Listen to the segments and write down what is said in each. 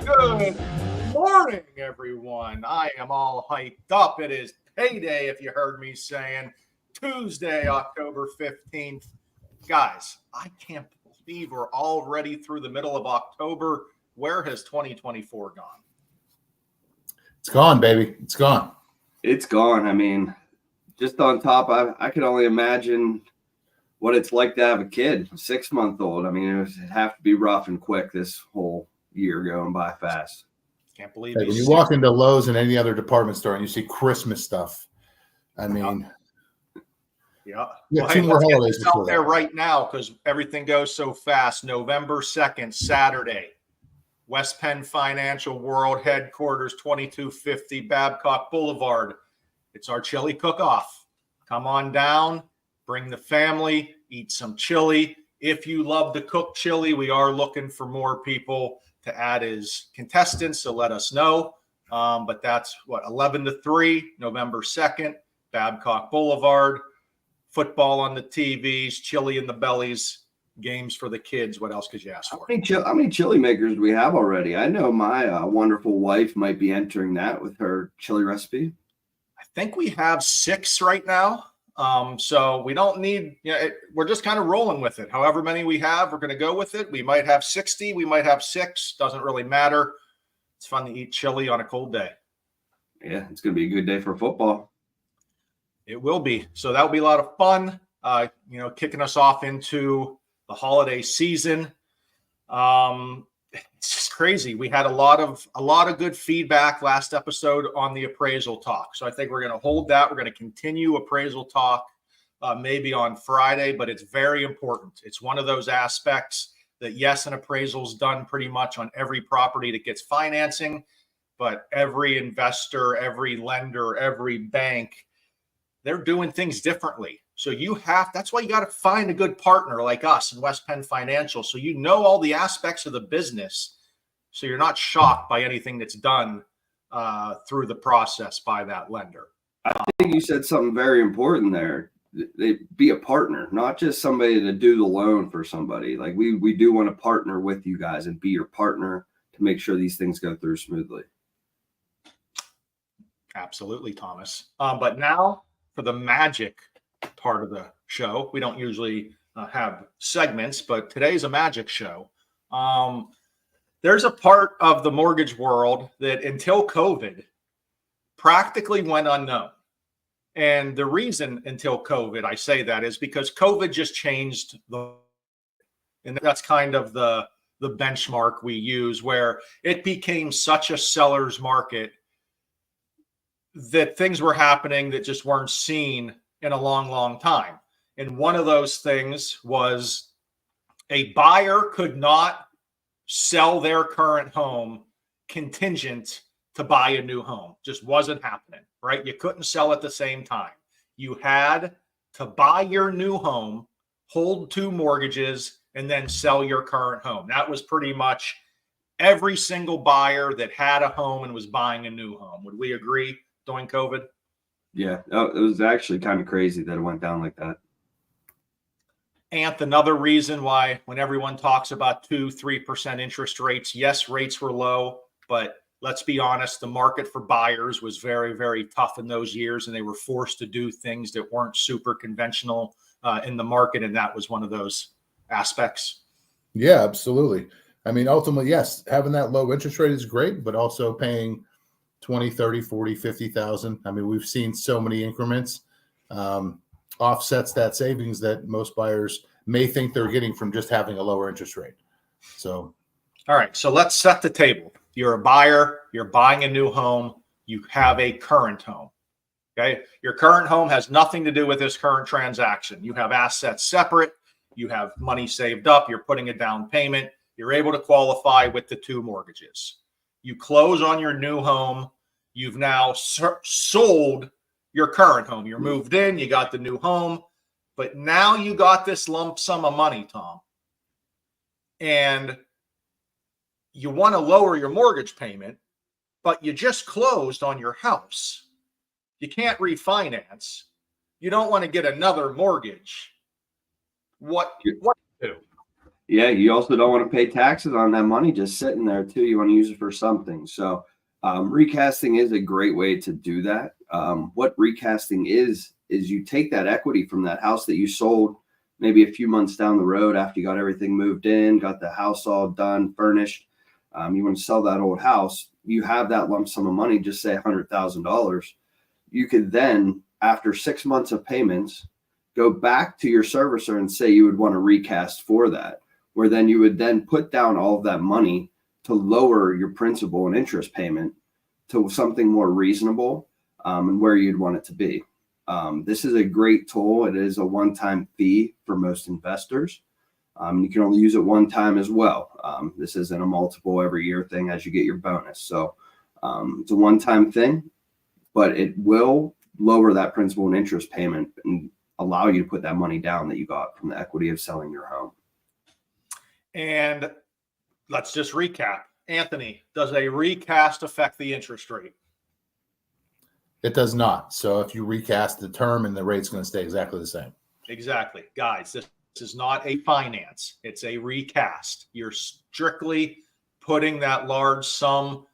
Good morning, everyone. I am all hyped up. It is payday, if you heard me saying. Tuesday, October 15th. Guys, I can't believe we're already through the middle of October. Where has 2024 gone? It's gone, baby. It's gone. It's gone. I mean, just on top, I could only imagine what it's like to have a kid, a 6-month-old. I mean, it would have to be rough and quick this whole year going by fast. Can't believe when you walk into Lowe's and any other department store and you see Christmas stuff. I mean, yeah. Well, hey, more holidays out there right now because everything goes so fast. November 2nd, Saturday, West Penn Financial World Headquarters, 2250 Babcock Boulevard. It's our chili cook-off. Come on down, bring the family, eat some chili. If you love to cook chili, we are looking for more people to add as contestants, so let us know. But that's 11 to 3, November 2nd, Babcock Boulevard. Football on the TVs, chili in the bellies, games for the kids. What else could you ask for? How many chili makers do we have already? I know my wonderful wife might be entering that with her chili recipe. I think we have 6 right now. So we don't need, we're just kind of rolling with it. However many we have, we're going to go with it. We might have 60. We might have 6. Doesn't really matter. It's fun to eat chili on a cold day. Yeah, it's going to be a good day for football. It will be. So that will be a lot of fun, kicking us off into the holiday season. It's just crazy. We had a lot of good feedback last episode on the appraisal talk. So I think we're going to hold that. We're going to continue appraisal talk maybe on Friday, but it's very important. It's one of those aspects that, yes, an appraisal is done pretty much on every property that gets financing, but every investor, every lender, every bank, they're doing things differently. So that's why you got to find a good partner like us in West Penn Financial. So you know all the aspects of the business. So you're not shocked by anything that's done through the process by that lender. I think you said something very important there. They be a partner, not just somebody to do the loan for somebody. Like we do want to partner with you guys and be your partner to make sure these things go through smoothly. Absolutely, Thomas. But now for the magic part of the show. We don't usually have segments, but today's a magic show. There's a part of the mortgage world that until COVID practically went unknown. And the reason until COVID, I say that, is because COVID just changed and that's kind of the benchmark we use, where it became such a seller's market that things were happening that just weren't seen in a long, long time. And one of those things was a buyer could not sell their current home contingent to buy a new home. Just wasn't happening, right? You couldn't sell at the same time. You had to buy your new home, hold 2 mortgages, and then sell your current home. That was pretty much every single buyer that had a home and was buying a new home. Would we agree during COVID? Yeah, it was actually kind of crazy that it went down like that. And another reason why when everyone talks about 2-3% interest rates, yes, rates were low, but let's be honest, the market for buyers was very, very tough in those years, and they were forced to do things that weren't super conventional in the market, and that was one of those aspects. Yeah, absolutely. I mean, ultimately, yes, having that low interest rate is great, but also paying 20, 30, 40, 50,000. I mean, we've seen so many increments offsets that savings that most buyers may think they're getting from just having a lower interest rate. So, all right. So let's set the table. You're a buyer, you're buying a new home, you have a current home. Okay. Your current home has nothing to do with this current transaction. You have assets separate, you have money saved up, you're putting a down payment, you're able to qualify with the 2 mortgages. You close on your new home. You've now sold your current home. You're moved in, you got the new home, but now you got this lump sum of money, Tom. And you want to lower your mortgage payment, but you just closed on your house. You can't refinance. You don't want to get another mortgage. What do? Yeah, you also don't want to pay taxes on that money just sitting there too. You want to use it for something. So recasting is a great way to do that. What recasting is you take that equity from that house that you sold maybe a few months down the road after you got everything moved in, got the house all done, furnished. You want to sell that old house. You have that lump sum of money, just say $100,000. You could then, after 6 months of payments, go back to your servicer and say you would want to recast for that, where then you would then put down all of that money to lower your principal and interest payment to something more reasonable, and where you'd want it to be. This is a great tool. It is a one-time fee for most investors. You can only use it one time as well. This isn't a multiple every year thing as you get your bonus. So it's a one-time thing, but it will lower that principal and interest payment and allow you to put that money down that you got from the equity of selling your home. And let's just recap. Anthony, does a recast affect the interest rate? It does not. So if you recast the term, and the rate's going to stay exactly the same. Exactly. Guys, this is not a finance. It's a recast. You're strictly putting that large sum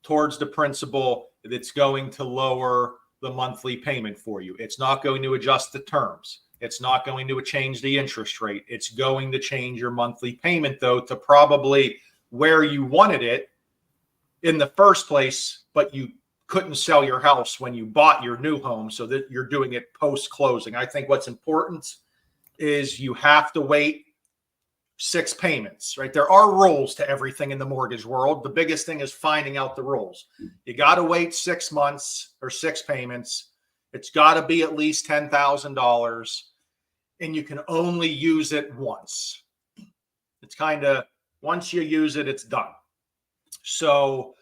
towards the principal that's going to lower the monthly payment for you. It's not going to adjust the terms. It's not going to change the interest rate. It's going to change your monthly payment, though, to probably where you wanted it in the first place, but you couldn't sell your house when you bought your new home, so that you're doing it post-closing. I think what's important is you have to wait 6 payments, right? There are rules to everything in the mortgage world. The biggest thing is finding out the rules. You got to wait 6 months or 6 payments. It's got to be at least $10,000, and you can only use it once. It's kind of, once you use it, it's done. So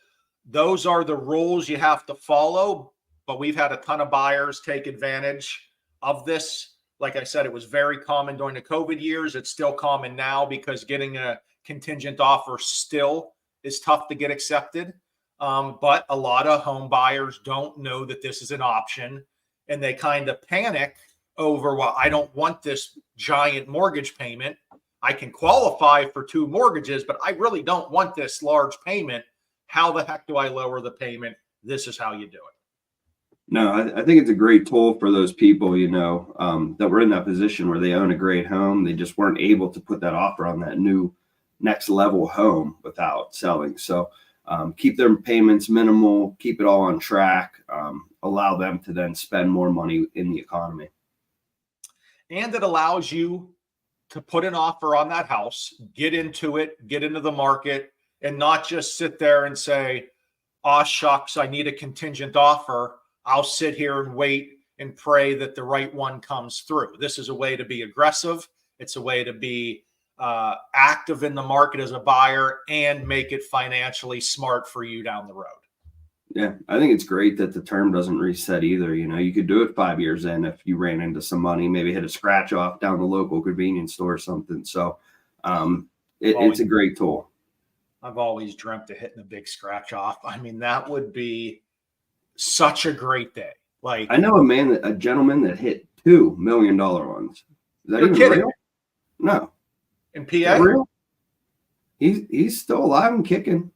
those are the rules you have to follow, but we've had a ton of buyers take advantage of this. Like I said, it was very common during the COVID years. It's still common now because getting a contingent offer still is tough to get accepted. But a lot of home buyers don't know that this is an option, and they kind of panic over, well, I don't want this giant mortgage payment. I can qualify for 2 mortgages, but I really don't want this large payment. How the heck do I lower the payment? This is how you do it. No, I think it's a great tool for those people, that were in that position where they own a great home. They just weren't able to put that offer on that new next level home without selling. So keep their payments minimal, keep it all on track, allow them to then spend more money in the economy. And it allows you to put an offer on that house, get into it, get into the market, and not just sit there and say, "Aw, shucks, I need a contingent offer. I'll sit here and wait and pray that the right one comes through." This is a way to be aggressive. It's a way to be active in the market as a buyer and make it financially smart for you down the road. Yeah, I think it's great that the term doesn't reset either. You could do it 5 years in if you ran into some money, maybe hit a scratch off down the local convenience store or something. So it's a great tool. I've always dreamt of hitting a big scratch off. I mean, that would be such a great day. Like, I know a gentleman that hit $2 million ones. Is that even kidding? real? No. In PA? Real? He's still alive and kicking.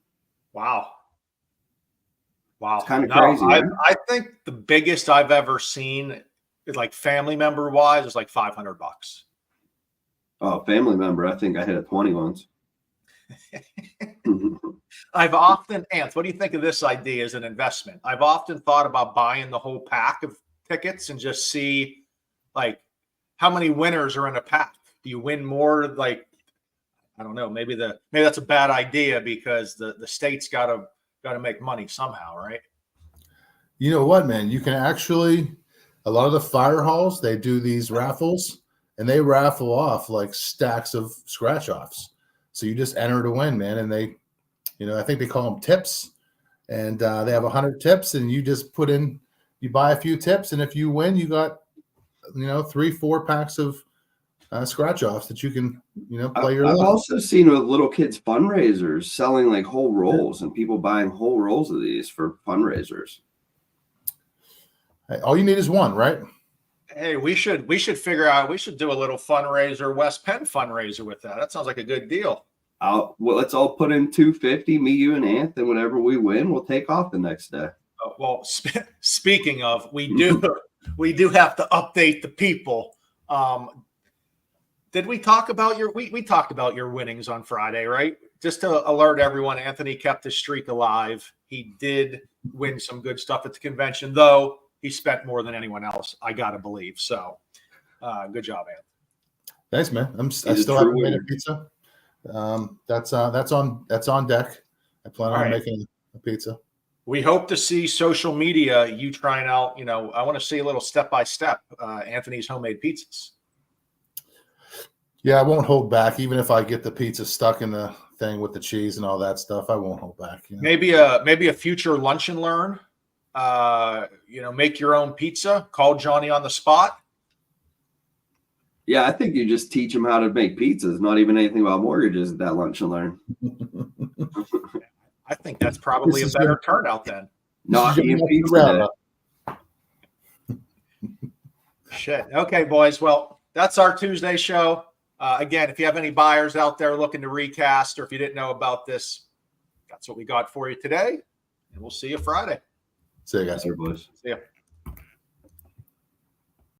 Wow. It's kind of crazy. I think the biggest I've ever seen, like family member wise, is like $500. Oh, family member. I think I hit a 20 once. I've often, Anth, what do you think of this idea as an investment? I've often thought about buying the whole pack of tickets and just see like how many winners are in a pack. Do you win more? Like, I don't know, maybe that's a bad idea because the state's got to make money somehow, right? You know what, man? You can actually, a lot of the fire halls, they do these raffles, and they raffle off like stacks of scratch offs. So you just enter to win, man. And they, I think they call them tips, and they have 100 tips, and you just put in, you buy a few tips, and if you win, you got, 3-4 packs of scratch offs that you can, play your. I've also seen with little kids fundraisers selling like whole rolls, and people buying whole rolls of these for fundraisers. All you need is one, right? Hey, we should figure out. We should do a little fundraiser, West Penn fundraiser with that. That sounds like a good deal. Well, let's all put in 250. Me, you, and Anth, and whenever we win, we'll take off the next day. Well, speaking of, we do have to update the people. Did we talk about we talked about your winnings on Friday, right? Just to alert everyone, Anthony kept his streak alive. He did win some good stuff at the convention, though he spent more than anyone else, I gotta believe. So good job, Anthony. Thanks, man. I still haven't made a pizza. That's on deck. I plan on making a pizza. We hope to see social media, you trying out, I want to see a little step-by-step Anthony's homemade pizzas. Yeah, I won't hold back. Even if I get the pizza stuck in the thing with the cheese and all that stuff, I won't hold back. Maybe a future lunch and learn, make your own pizza, call Johnny on the spot. Yeah, I think you just teach them how to make pizzas, not even anything about mortgages at that lunch and learn. I think that's probably a better turnout then. Not eating pizza. Shit. Okay, boys. Well, that's our Tuesday show. Again, if you have any buyers out there looking to recast, or if you didn't know about this, that's what we got for you today. And we'll see you Friday. See you guys. Boys. See ya.